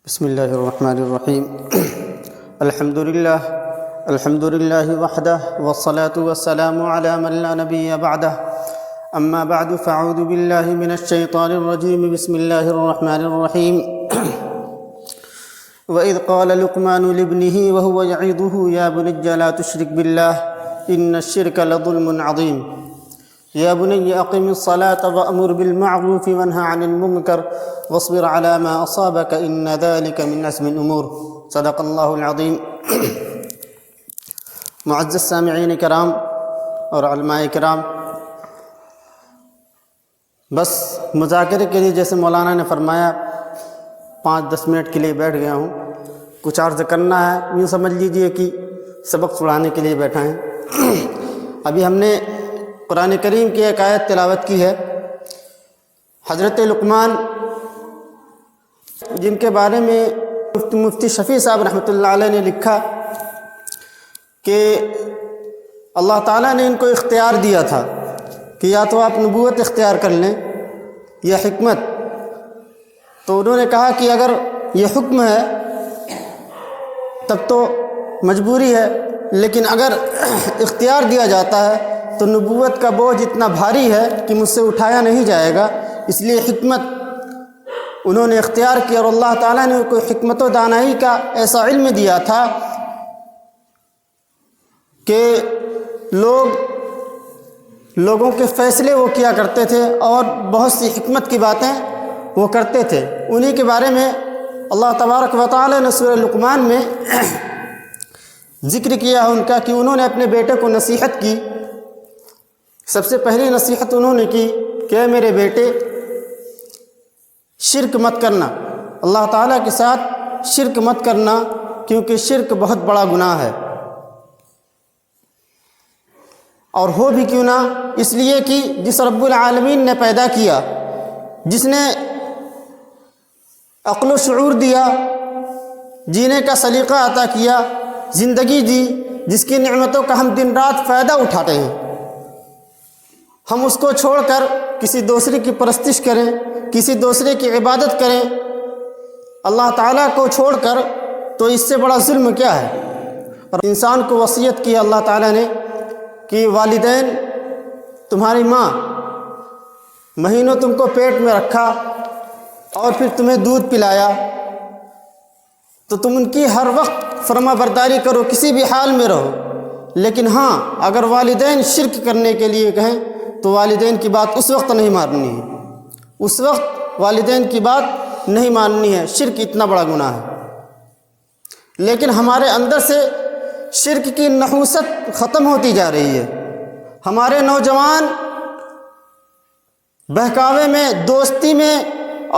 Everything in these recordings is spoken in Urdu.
بسم اللہ الرحمن الرحیم الحمد للہ وحدہ والصلاة والسلام علی من لا نبی بعدہ اما بعد فاعوذ باللہ من الشیطان الرجیم بسم اللہ الرحمن الرحیم وَإِذْ قَالَ لُقْمَانُ لِابْنِهِ وَهُوَ يَعِظُهُ يَا بُنَيَّ لَا تُشْرِكْ بِاللَّهِ إِنَّ الشِّرْكَ لَظُلْمٌ عَظِيمٌ يَا بُنَيَّ أَقِمِ الصَّلَاةَ وَأْمُرْ بِالْمَعْرُوفِ وَانْهَ عَنِ الْمُنكَرِ واصبر على ما أصابك إن ذلك من عزم الأمور صدق الله العظيم۔ معزز سامعین کرام اور علماء کرام، بس مذاکرے کے لیے جیسے مولانا نے فرمایا 5-10 منٹ کے لیے بیٹھ گیا ہوں، کچھ عرض کرنا ہے، یوں سمجھ لیجئے کہ سبق سنانے کے لیے بیٹھا ہیں۔ ابھی ہم نے قرآن کریم کی ایک آیت تلاوت کی ہے، حضرت لقمان جن کے بارے میں مفتی شفیع صاحب رحمۃ اللہ علیہ نے لکھا کہ اللہ تعالیٰ نے ان کو اختیار دیا تھا کہ یا تو آپ نبوت اختیار کر لیں یا حکمت، تو انہوں نے کہا کہ اگر یہ حکم ہے تب تو مجبوری ہے، لیکن اگر اختیار دیا جاتا ہے تو نبوت کا بوجھ اتنا بھاری ہے کہ مجھ سے اٹھایا نہیں جائے گا، اس لیے حکمت انہوں نے اختیار کیا، اور اللہ تعالیٰ نے کوئی حکمت و دانائی کا ایسا علم دیا تھا کہ لوگوں کے فیصلے وہ کیا کرتے تھے اور بہت سی حکمت کی باتیں وہ کرتے تھے۔ انہی کے بارے میں اللہ تبارک و تعالیٰ نے سورہ لقمان میں ذکر کیا ہے ان کا کہ انہوں نے اپنے بیٹے کو نصیحت کی۔ سب سے پہلی نصیحت انہوں نے کی کہ اے میرے بیٹے، شرک مت کرنا، اللہ تعالیٰ کے ساتھ شرک مت کرنا، کیونکہ شرک بہت بڑا گناہ ہے، اور ہو بھی کیوں نہ، اس لیے کہ جس رب العالمین نے پیدا کیا، جس نے عقل و شعور دیا، جینے کا سلیقہ عطا کیا، زندگی دی، جس کی نعمتوں کا ہم دن رات فائدہ اٹھاتے ہیں، ہم اس کو چھوڑ کر کسی دوسرے کی پرستش کریں، کسی دوسرے کی عبادت کریں اللہ تعالیٰ کو چھوڑ کر، تو اس سے بڑا ظلم کیا ہے۔ اور انسان کو وصیت کی اللہ تعالیٰ نے کہ والدین، تمہاری ماں مہینوں تم کو پیٹ میں رکھا اور پھر تمہیں دودھ پلایا، تو تم ان کی ہر وقت فرما برداری کرو، کسی بھی حال میں رہو، لیکن ہاں اگر والدین شرک کرنے کے لیے کہیں تو والدین کی بات اس وقت نہیں ماننی ہے، اس وقت والدین کی بات نہیں ماننی ہے، شرک اتنا بڑا گناہ ہے۔ لیکن ہمارے اندر سے شرک کی نحوست ختم ہوتی جا رہی ہے، ہمارے نوجوان بہکاوے میں، دوستی میں،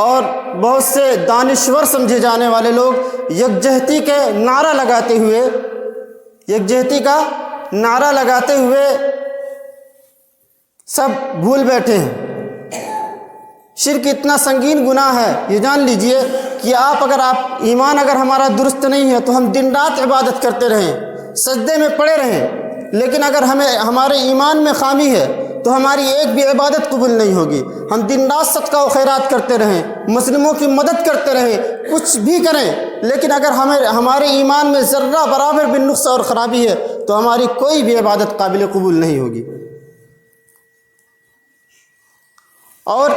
اور بہت سے دانشور سمجھے جانے والے لوگ یکجہتی کے نعرہ لگاتے ہوئے، یکجہتی کا نعرہ لگاتے ہوئے سب بھول بیٹھے ہیں۔ شرک اتنا سنگین گناہ ہے، یہ جان لیجئے کہ ایمان اگر ہمارا درست نہیں ہے تو ہم دن رات عبادت کرتے رہیں، سجدے میں پڑے رہیں، لیکن اگر ہمارے ایمان میں خامی ہے تو ہماری ایک بھی عبادت قبول نہیں ہوگی۔ ہم دن رات صدقہ و خیرات کرتے رہیں، مظلوموں کی مدد کرتے رہیں، کچھ بھی کریں، لیکن اگر ہمارے ایمان میں ذرہ برابر بھی نقص اور خرابی ہے تو ہماری کوئی بھی عبادت قابل قبول نہیں ہوگی۔ اور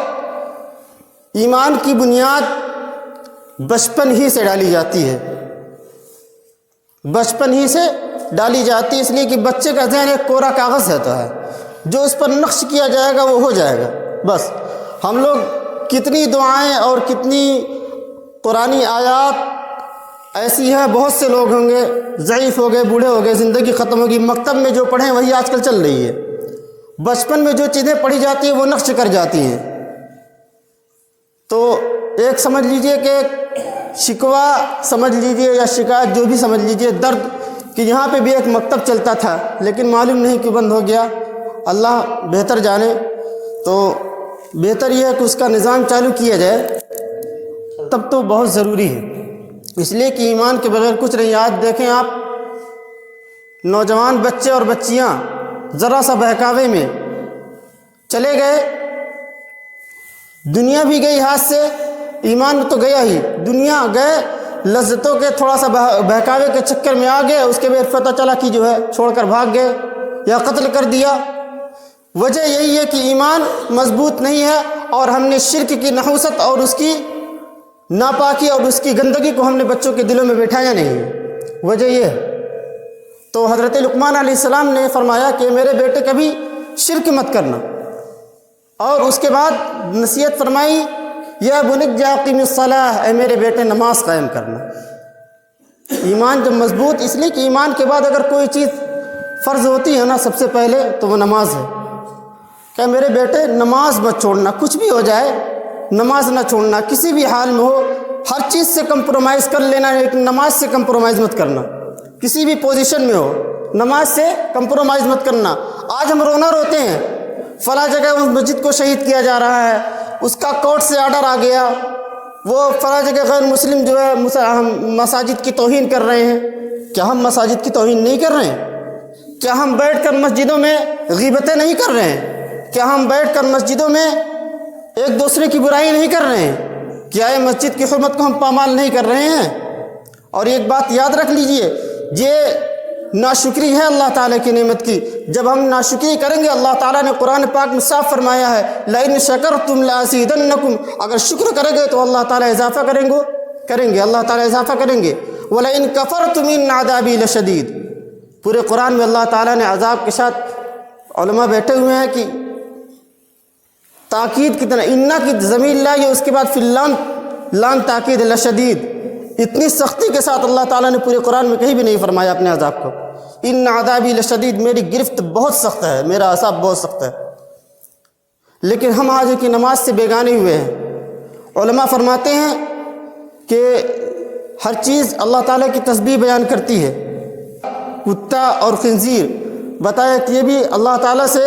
ایمان کی بنیاد بچپن ہی سے ڈالی جاتی ہے، بچپن ہی سے ڈالی جاتی ہے، اس لیے کہ بچے کا ذہن ایک کوڑا کاغذ رہتا ہے، جو اس پر نقش کیا جائے گا وہ ہو جائے گا۔ بس ہم لوگ کتنی دعائیں اور کتنی قرآنی آیات ایسی ہیں، بہت سے لوگ ہوں گے ضعیف ہو گئے، بوڑھے ہو گئے، زندگی ختم ہوگی، مکتب میں جو پڑھیں وہی آج کل چل رہی ہے، بچپن میں جو چیزیں پڑھی جاتی ہیں وہ نقش کر جاتی ہیں۔ تو ایک سمجھ لیجئے کہ شکوہ سمجھ لیجئے یا شکایت جو بھی سمجھ لیجئے، درد کہ یہاں پہ بھی ایک مکتب چلتا تھا لیکن معلوم نہیں کیوں بند ہو گیا، اللہ بہتر جانے۔ تو بہتر یہ ہے کہ اس کا نظام چالو کیا جائے، تب تو بہت ضروری ہے، اس لیے کہ ایمان کے بغیر کچھ نہیں۔ آج دیکھیں آپ، نوجوان بچے اور بچیاں ذرا سا بہکاوے میں چلے گئے، دنیا بھی گئی ہاتھ سے، ایمان تو گیا ہی، دنیا گئے لذتوں کے تھوڑا سا بہکاوے کے چکر میں آ گئے، اس کے بعد پتہ چلا کہ جو ہے چھوڑ کر بھاگ گئے یا قتل کر دیا۔ وجہ یہی ہے کہ ایمان مضبوط نہیں ہے، اور ہم نے شرک کی نحوست اور اس کی ناپاکی اور اس کی گندگی کو ہم نے بچوں کے دلوں میں بٹھایا نہیں، وجہ یہ ہے۔ تو حضرت لقمان علیہ السلام نے فرمایا کہ میرے بیٹے کبھی شرک مت کرنا، اور اس کے بعد نصیحت فرمائی یا بنی اقیم الصلاۃ، اے میرے بیٹے نماز قائم کرنا۔ ایمان جب مضبوط، اس لیے کہ ایمان کے بعد اگر کوئی چیز فرض ہوتی ہے نا سب سے پہلے تو وہ نماز ہے۔ کہ میرے بیٹے نماز مت چھوڑنا، کچھ بھی ہو جائے نماز نہ چھوڑنا، کسی بھی حال میں ہو، ہر چیز سے کمپرومائز کر لینا لیکن نماز سے کمپرومائز مت کرنا، کسی بھی پوزیشن میں ہو نماز سے کمپرومائز مت کرنا۔ آج ہم رونا روتے ہیں فلاں جگہ اس مسجد کو شہید کیا جا رہا ہے، اس کا کورٹ سے آرڈر آ گیا، وہ فلاں جگہ غیر مسلم جو ہے مساجد کی توہین کر رہے ہیں۔ کیا ہم مساجد کی توہین نہیں کر رہے ہیں؟ کیا ہم بیٹھ کر مسجدوں میں غیبتیں نہیں کر رہے ہیں؟ کیا ہم بیٹھ کر مسجدوں میں ایک دوسرے کی برائی نہیں کر رہے ہیں؟ کیا یہ مسجد کی حرمت کو ہم پامال نہیں کر رہے ہیں؟ اور ایک بات یاد رکھ لیجئے، یہ ناشکری ہے اللہ تعالیٰ کی نعمت کی۔ جب ہم ناشکری کریں گے، اللہ تعالیٰ نے قرآن پاک میں صاف فرمایا ہے لَإِن شَكَرْتُمْ لَأَزِيدَنَّكُمْ، اگر شکر کریں گے تو اللہ تعالیٰ اضافہ کریں گے، اللہ تعالیٰ اضافہ کریں گے۔ وَلَئِن كَفَرْتُمْ إِنَّ عَذَابِي لَشَدِيدٌ، پورے قرآن میں اللہ تعالیٰ نے عذاب کے ساتھ، علماء بیٹھے ہوئے ہیں کہ تاکید کتنا، انا کی ضمیر لائے، اس کے بعد پھر لام تاکید لشدید، اتنی سختی کے ساتھ اللہ تعالیٰ نے پورے قرآن میں کہیں بھی نہیں فرمایا اپنے عذاب کو۔ ان عذابی لشدید، میری گرفت بہت سخت ہے، میرا عذاب بہت سخت ہے۔ لیکن ہم آج کی نماز سے بیگانے ہوئے ہیں۔ علماء فرماتے ہیں کہ ہر چیز اللہ تعالیٰ کی تسبیح بیان کرتی ہے۔ کتا اور خنزیر بتایا کہ یہ بھی اللہ تعالیٰ سے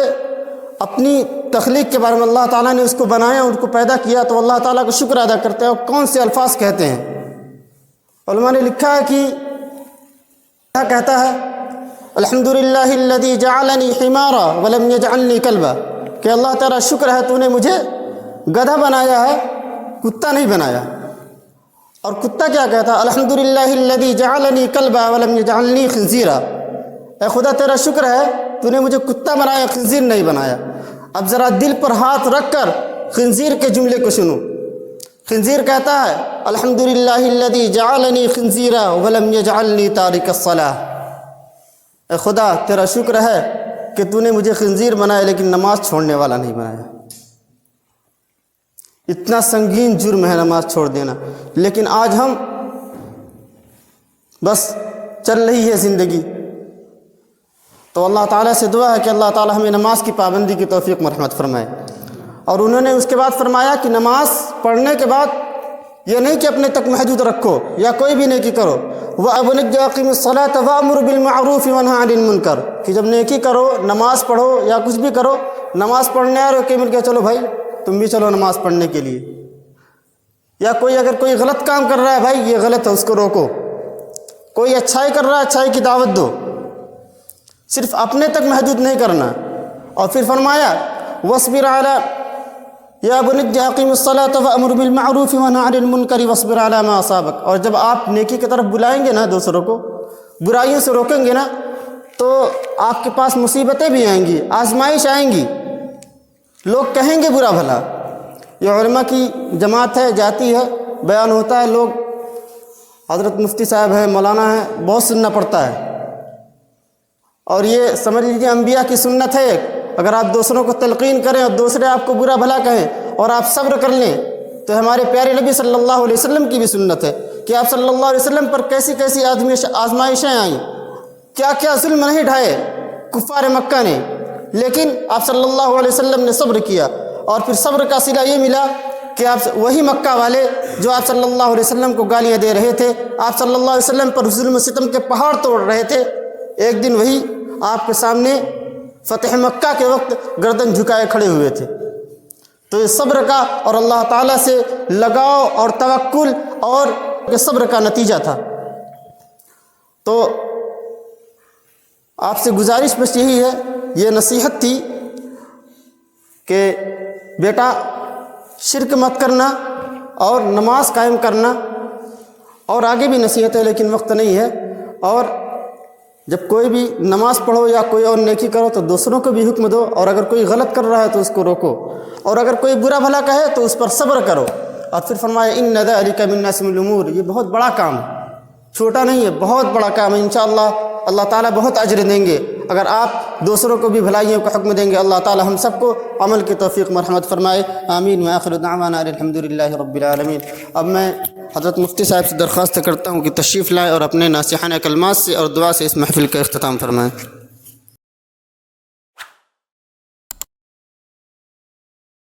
اپنی تخلیق کے بارے میں، اللہ تعالیٰ نے اس کو بنایا، ان کو پیدا کیا، تو اللہ تعالیٰ کا شکر ادا کرتے ہیں۔ اور کون سے الفاظ کہتے ہیں؟ علماء نے لکھا ہے کہ کیا کہتا ہے، الحمدللہ الذی جعلنی حمارا ولم یجعلنی کلبا، کہ اللہ تعالیٰ شکر ہے تو نے مجھے گدھا بنایا ہے، کتا نہیں بنایا۔ اور کتا کیا کہتا ہے، الحمدللہ الذی جعلنی کلبا ولم یجعلنی خنزیرا، اے خدا تیرا شکر ہے تو نے مجھے کتا بنایا، خنزیر نہیں بنایا۔ اب ذرا دل پر ہاتھ رکھ کر خنزیر کے جملے کو سنو۔ خنزیر کہتا ہے الحمدللہ الذی جعلنی خنزیرا ولم یجعلنی تارک الصلاۃ، اے خدا تیرا شکر ہے کہ تو نے مجھے خنزیر بنایا لیکن نماز چھوڑنے والا نہیں بنایا۔ اتنا سنگین جرم ہے نماز چھوڑ دینا، لیکن آج ہم بس چل رہی ہے زندگی۔ تو اللہ تعالیٰ سے دعا ہے کہ اللہ تعالیٰ ہمیں نماز کی پابندی کی توفیق مرحمت فرمائے۔ اور انہوں نے اس کے بعد فرمایا کہ نماز پڑھنے کے بعد یہ نہیں کہ اپنے تک محدود رکھو یا کوئی بھی نیکی کرو، وَأَبْنِجْ أَقِمِ الصَّلَاةَ وَأْمُرْ بِالْمَعْرُوفِ وَانْهَ عَنِ الْمُنْكَرِ، کہ جب نیکی کرو، نماز پڑھو یا کچھ بھی کرو، نماز پڑھنے آ رہے ہو کہ مل کے چلو بھائی تم بھی چلو نماز پڑھنے کے لیے، یا کوئی اگر کوئی غلط کام کر رہا ہے بھائی یہ غلط ہے اس کو روکو، کوئی اچھائی کر رہا ہے اچھائی کی دعوت دو، صرف اپنے تک محدود نہیں کرنا۔ اور پھر فرمایا وَاصْبِرْ عَلَىٰ یا بنی اقیم الصلاۃ وامر بالمعروف وانہی عن المنکر واصبر علی ما اصابک، اور جب آپ نیکی کی طرف بلائیں گے نا، دوسروں کو برائیوں سے روکیں گے نا، تو آپ کے پاس مصیبتیں بھی آئیں گی، آزمائش آئیں گی، لوگ کہیں گے برا بھلا۔ یہ علماء کی جماعت ہے، جاتی ہے، بیان ہوتا ہے، لوگ حضرت مفتی صاحب ہے، مولانا ہے، بہت سننا پڑتا ہے۔ اور یہ سمجھ لیجیے انبیاء کی سنت ہے، اگر آپ دوسروں کو تلقین کریں اور دوسرے آپ کو برا بھلا کہیں اور آپ صبر کر لیں، تو ہمارے پیارے نبی صلی اللہ علیہ وسلم کی بھی سنت ہے کہ آپ صلی اللہ علیہ وسلم پر کیسی کیسی آزمائشیں آئیں، کیا کیا ظلم نہیں ڈھائے کفار مکہ نے، لیکن آپ صلی اللہ علیہ وسلم نے صبر کیا۔ اور پھر صبر کا صلہ یہ ملا کہ آپ وہی مکہ والے جو آپ صلی اللہ علیہ وسلم کو گالیاں دے رہے تھے، آپ صلی اللہ علیہ وسلم پر ظلم و ستم کے پہاڑ توڑ رہے تھے، ایک دن وہی آپ کے سامنے فتح مکہ کے وقت گردن جھکائے کھڑے ہوئے تھے۔ تو یہ صبر کا اور اللہ تعالیٰ سے لگاؤ اور توکل اور صبر کا نتیجہ تھا۔ تو آپ سے گزارش بس یہی ہے، یہ نصیحت تھی کہ بیٹا شرک مت کرنا اور نماز قائم کرنا، اور آگے بھی نصیحت ہے لیکن وقت نہیں ہے. اور جب کوئی بھی نماز پڑھو یا کوئی اور نیکی کرو تو دوسروں کو بھی حکم دو, اور اگر کوئی غلط کر رہا ہے تو اس کو روکو, اور اگر کوئی برا بھلا کہے تو اس پر صبر کرو. اور پھر فرمایا ان ذلک من عزم الامور, یہ بہت بڑا کام, چھوٹا نہیں ہے, بہت بڑا کام ہے. انشاءاللہ اللہ تعالیٰ بہت اجر دیں گے اگر آپ دوسروں کو بھی بھلائیوں کا حکم دیں گے. اللہ تعالیٰ ہم سب کو عمل کی توفیق مرحمت فرمائے. آمین. وآخر دعوانا الحمدللہ رب العالمین. اب میں حضرت مفتی صاحب سے درخواست کرتا ہوں کہ تشریف لائیں اور اپنے ناصحانہ کلمات سے اور دعا سے اس محفل کا اختتام فرمائیں.